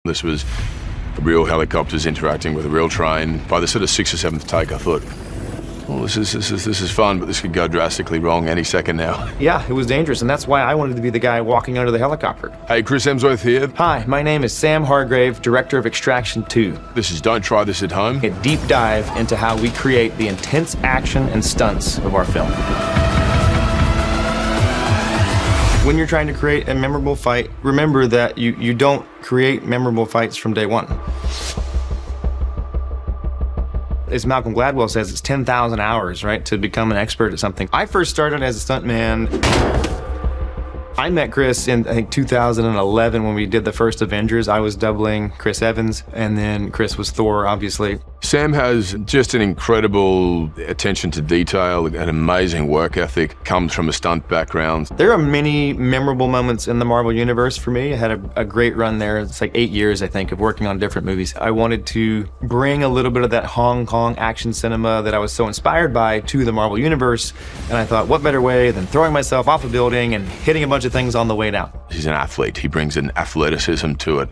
This was real helicopters interacting with a real train. By the sort of 6th or 7th take, I thought, well, this is fun, but this could go drastically wrong any second now. Yeah, it was dangerous, and that's why I wanted to be the guy walking under the helicopter. Hey, Chris Hemsworth here. Hi, my name is Sam Hargrave, director of Extraction 2. This is Don't Try This at Home. A deep dive into how we create the intense action and stunts of our film. When you're trying to create a memorable fight, remember that you don't create memorable fights from day one. As Malcolm Gladwell says, it's 10,000 hours, right, to become an expert at something. I first started as a stuntman. I met Chris in, I think, 2011 when we did the first Avengers. I was doubling Chris Evans, and then Chris was Thor, obviously. Sam has just an incredible attention to detail, an amazing work ethic, comes from a stunt background. There are many memorable moments in the Marvel Universe for me. I had a great run there. It's like 8 years, I think, of working on different movies. I wanted to bring a little bit of that Hong Kong action cinema that I was so inspired by to the Marvel Universe, and I thought, what better way than throwing myself off a building and hitting a bunch of things on the way down. He's an athlete. He brings an athleticism to it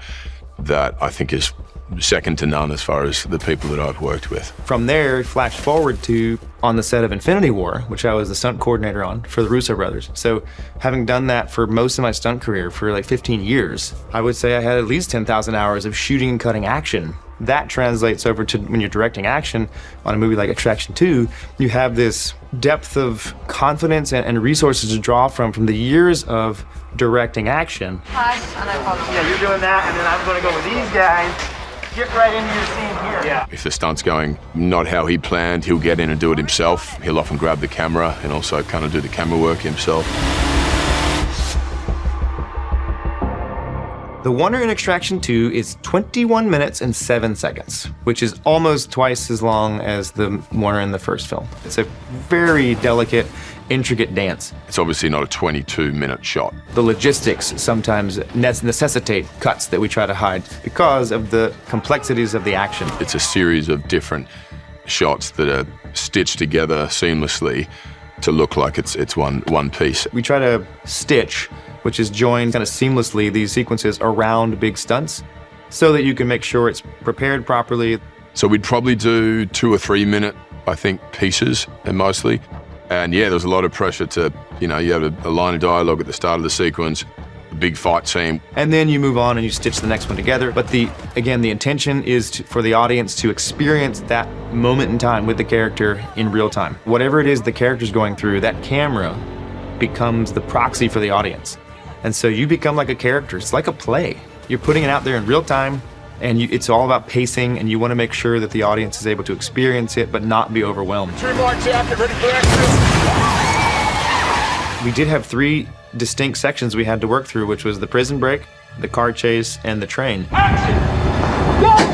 that I think is second to none as far as the people that I've worked with. From there, flash forward to on the set of Infinity War, which I was the stunt coordinator on for the Russo brothers. So having done that for most of my stunt career for like 15 years, I would say I had at least 10,000 hours of shooting and cutting action. That translates over to when you're directing action on a movie like Extraction 2, you have this depth of confidence and resources to draw from the years of directing action. Hi, and I apologize. Yeah, you're doing that, and then I'm gonna go with these guys. Get right into your scene here. Yeah. If the stunt's going not how he planned, he'll get in and do it himself. He'll often grab the camera and also kind of do the camera work himself. The Warner in Extraction 2 is 21 minutes and 7 seconds, which is almost twice as long as the Warner in the first film. It's a very delicate, intricate dance. It's obviously not a 22-minute shot. The logistics sometimes necessitate cuts that we try to hide because of the complexities of the action. It's a series of different shots that are stitched together seamlessly to look like it's one piece. We try to stitch, which is join kind of seamlessly these sequences around big stunts so that you can make sure it's prepared properly. So we'd probably do 2 or 3 minute, I think, pieces, and mostly. And yeah, there was a lot of pressure to, you have a line of dialogue at the start of the sequence, a big fight scene. And then you move on and you stitch the next one together. But again, the intention is for the audience to experience that moment in time with the character in real time. Whatever it is the character's going through, that camera becomes the proxy for the audience. And so you become like a character. It's like a play. You're putting it out there in real time, and it's all about pacing, and you want to make sure that the audience is able to experience it but not be overwhelmed. We did have 3 distinct sections we had to work through, which was the prison break, the car chase, and the train. Action! Go!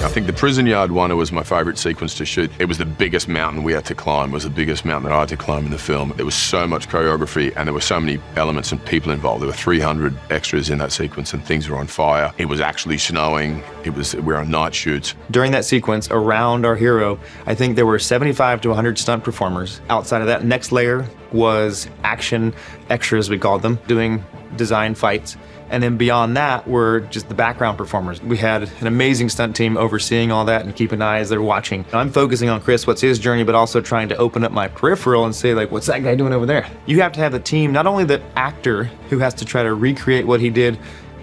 I think the prison yard one was my favorite sequence to shoot. It was the biggest mountain we had to climb. It was the biggest mountain that I had to climb in the film. There was so much choreography and there were so many elements and people involved. There were 300 extras in that sequence and things were on fire. It was actually snowing. We were on night shoots. During that sequence, around our hero, I think there were 75 to 100 stunt performers. Outside of that, next layer was action extras, we called them, doing design fights. And then beyond that were just the background performers. We had an amazing stunt team overseeing all that and keeping an eye as they're watching. I'm focusing on Chris, what's his journey, but also trying to open up my peripheral and say, like, what's that guy doing over there? You have to have the team, not only the actor who has to try to recreate what he did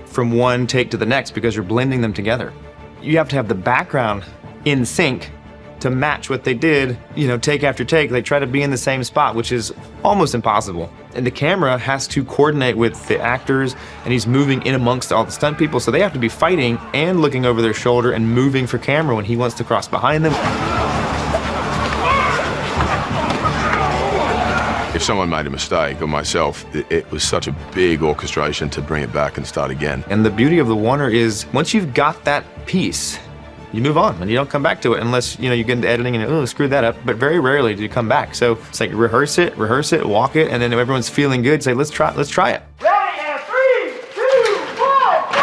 from one take to the next because you're blending them together. You have to have the background in sync to match what they did, take after take. They try to be in the same spot, which is almost impossible. And the camera has to coordinate with the actors, and he's moving in amongst all the stunt people, so they have to be fighting and looking over their shoulder and moving for camera when he wants to cross behind them. If someone made a mistake, or myself, it was such a big orchestration to bring it back and start again. And the beauty of the Warner is once you've got that piece, you move on and you don't come back to it unless you get into editing and screw that up, but very rarely do you come back. So it's like rehearse it, walk it, and then if everyone's feeling good, say let's try it. Ready, and 3, 2, 1, go!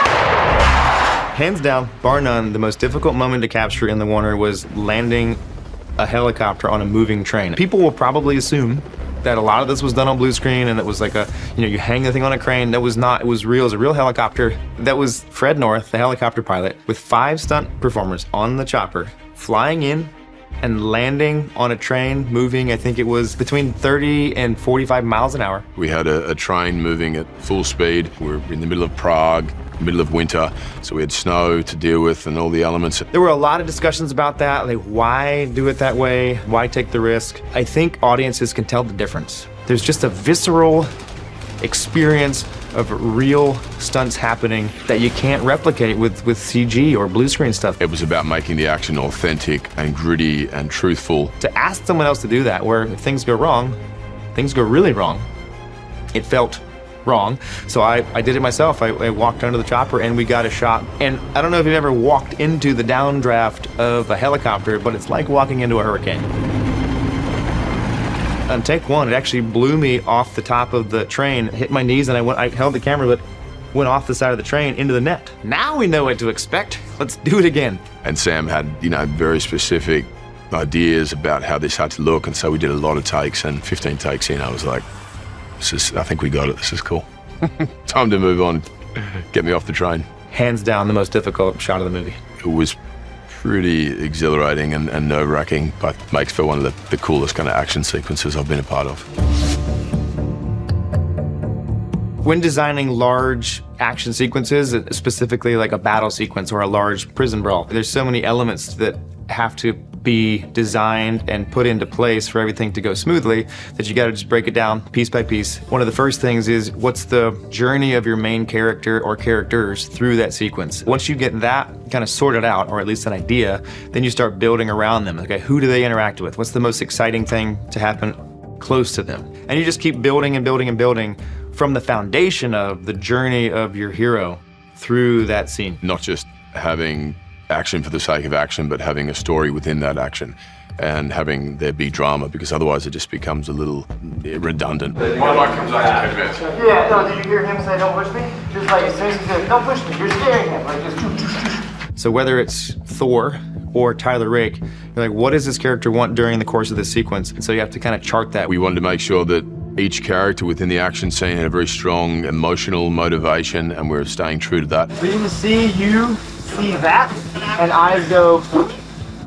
Hands down, bar none, the most difficult moment to capture in the Warner was landing a helicopter on a moving train. People will probably assume that a lot of this was done on blue screen, and it was like you hang the thing on a crane. That was not, it was real. It was a real helicopter. That was Fred North, the helicopter pilot, with 5 stunt performers on the chopper, flying in and landing on a train moving, I think it was between 30 and 45 miles an hour. We had a train moving at full speed. We were in the middle of Prague, middle of winter, so we had snow to deal with and all the elements. There were a lot of discussions about that, like why do it that way? Why take the risk? I think audiences can tell the difference. There's just a visceral experience of real stunts happening that you can't replicate with CG or blue screen stuff. It was about making the action authentic and gritty and truthful. To ask someone else to do that, where if things go wrong, things go really wrong, it felt wrong. So I did it myself. I walked under the chopper and we got a shot. And I don't know if you've ever walked into the downdraft of a helicopter, but it's like walking into a hurricane. On take 1, it actually blew me off the top of the train, hit my knees, and I held the camera, but went off the side of the train into the net. Now we know what to expect. Let's do it again. And Sam had, very specific ideas about how this had to look, and so we did a lot of takes, and 15 takes in, I was like, I think we got it, this is cool. Time to move on, get me off the train. Hands down, the most difficult shot of the movie. It was pretty exhilarating and nerve-wracking, but makes for one of the coolest kind of action sequences I've been a part of. When designing large action sequences, specifically like a battle sequence or a large prison brawl, there's so many elements that have to be designed and put into place for everything to go smoothly that you got to just break it down piece by piece. One of the first things is, what's the journey of your main character or characters through that sequence? Once you get that kind of sorted out, or at least an idea, then you start building around them. Okay, who do they interact with? What's the most exciting thing to happen close to them? And you just keep building and building and building from the foundation of the journey of your hero through that scene. Not just having action for the sake of action, but having a story within that action and having there be drama, because otherwise it just becomes a little redundant. One of my comes out to convince. Yeah, no, did you hear him say don't push me? Just like as soon as he said, don't push me, you're scaring him. Like just So whether it's Thor or Tyler Rake, you're like, what does this character want during the course of this sequence? And so you have to kind of chart that. We wanted to make sure that each character within the action scene had a very strong emotional motivation, and we're staying true to that. we can see you see that, and eyes go.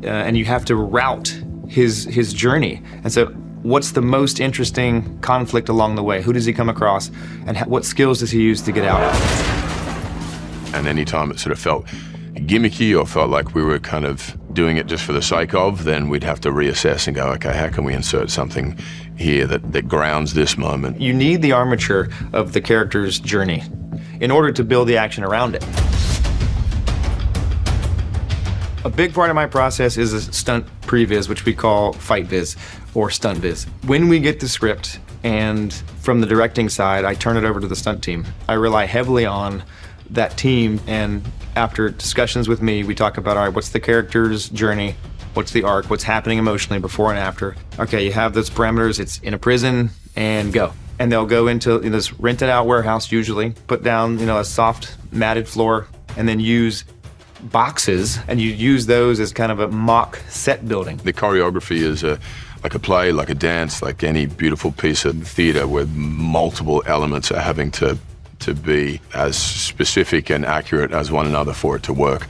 And you have to route his journey. And so what's the most interesting conflict along the way? Who does he come across? And what skills does he use to get out? And anytime it sort of felt gimmicky or felt like we were kind of doing it just for the sake of, then we'd have to reassess and go, okay, how can we insert something here that grounds this moment? You need the armature of the character's journey in order to build the action around it. A big part of my process is a stunt previs, which we call fight viz or stunt viz. When we get the script, and from the directing side, I turn it over to the stunt team. I rely heavily on that team, and after discussions with me, we talk about, all right, what's the character's journey? What's the arc? What's happening emotionally before and after? Okay, you have those parameters, it's in a prison, and go. And they'll go into this rented out warehouse usually, put down a soft matted floor, and then use boxes, and you use those as kind of a mock set building. The choreography is like a play, like a dance, like any beautiful piece of theater where multiple elements are having to be as specific and accurate as one another for it to work.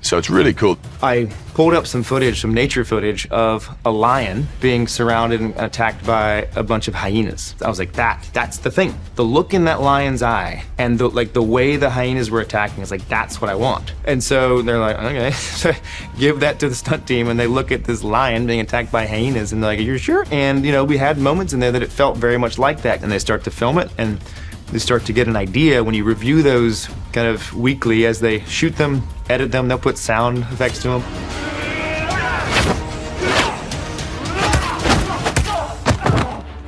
So it's really cool. I pulled up some footage, some nature footage of a lion being surrounded and attacked by a bunch of hyenas. I was like, that's the thing. The look in that lion's eye and the way the hyenas were attacking is like, that's what I want. And so they're like, okay, so give that to the stunt team, and they look at this lion being attacked by hyenas and they're like, you're sure? And we had moments in there that it felt very much like that, and they start to film it, and they start to get an idea. When you review those kind of weekly as they shoot them, edit them, they'll put sound effects to them.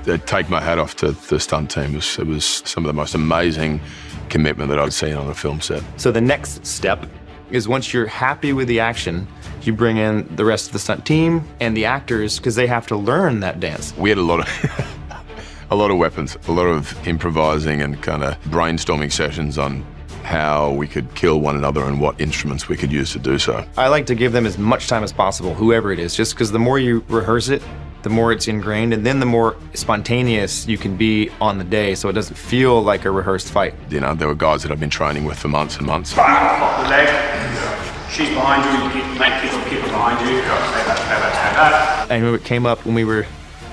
I take my hat off to the stunt team. It was some of the most amazing commitment that I've seen on a film set. So the next step is, once you're happy with the action, you bring in the rest of the stunt team and the actors, because they have to learn that dance. We had a lot of weapons, a lot of improvising and kind of brainstorming sessions on how we could kill one another and what instruments we could use to do so. I like to give them as much time as possible, whoever it is, just because the more you rehearse it, the more it's ingrained, and then the more spontaneous you can be on the day, so it doesn't feel like a rehearsed fight. You know, there were guys that I've been training with for months and months. Pop the leg. She's behind you. Make people keep her behind you. Stay back. I remember it came up when we were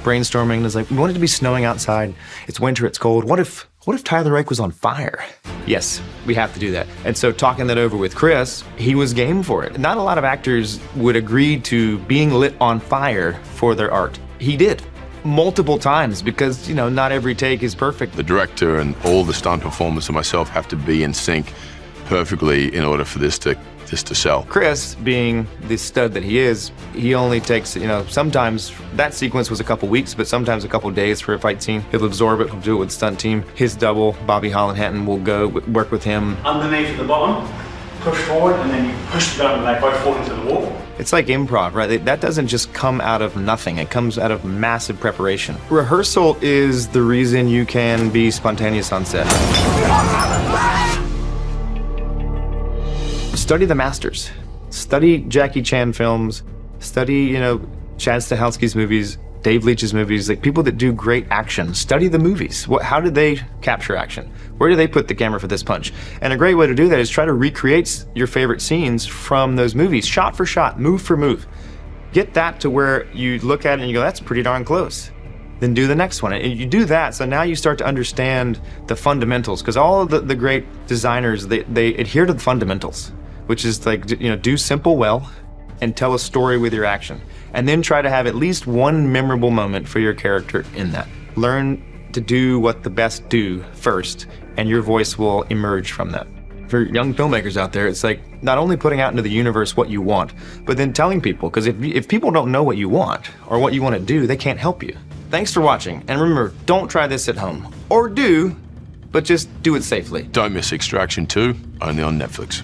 brainstorming, and it's like, we want it to be snowing outside. It's winter, it's cold. What if Tyler Rake was on fire? Yes, we have to do that. And so talking that over with Chris, he was game for it. Not a lot of actors would agree to being lit on fire for their art. He did. Multiple times, because, you know, not every take is perfect. The director and all the stunt performers and myself have to be in sync perfectly in order for this to sell. Chris, being the stud that he is, he only takes, you know, sometimes that sequence was a couple weeks, but sometimes a couple days for a fight scene. He'll absorb it, he'll do it with the stunt team. His double, Bobby Holland-Hatton, will go work with him. Underneath at the bottom, push forward, and then you push the gun and they both fall into the wall. It's like improv, right? That doesn't just come out of nothing. It comes out of massive preparation. Rehearsal is the reason you can be spontaneous on set. Study the masters. Study Jackie Chan films. Study, you know, Chad Stahelski's movies, Dave Leitch's movies, like people that do great action. Study the movies. How did they capture action? Where do they put the camera for this punch? And a great way to do that is try to recreate your favorite scenes from those movies, shot for shot, move for move. Get that to where you look at it and you go, that's pretty darn close. Then do the next one. And you do that, so now you start to understand the fundamentals, because all of the great designers, they adhere to the fundamentals, which is like, you know, do simple well and tell a story with your action. And then try to have at least one memorable moment for your character in that. Learn to do what the best do first, and your voice will emerge from that. For young filmmakers out there, it's like not only putting out into the universe what you want, but then telling people, because if people don't know what you want or what you want to do, they can't help you. Thanks for watching, and remember, don't try this at home. Or do, but just do it safely. Don't miss Extraction 2, only on Netflix.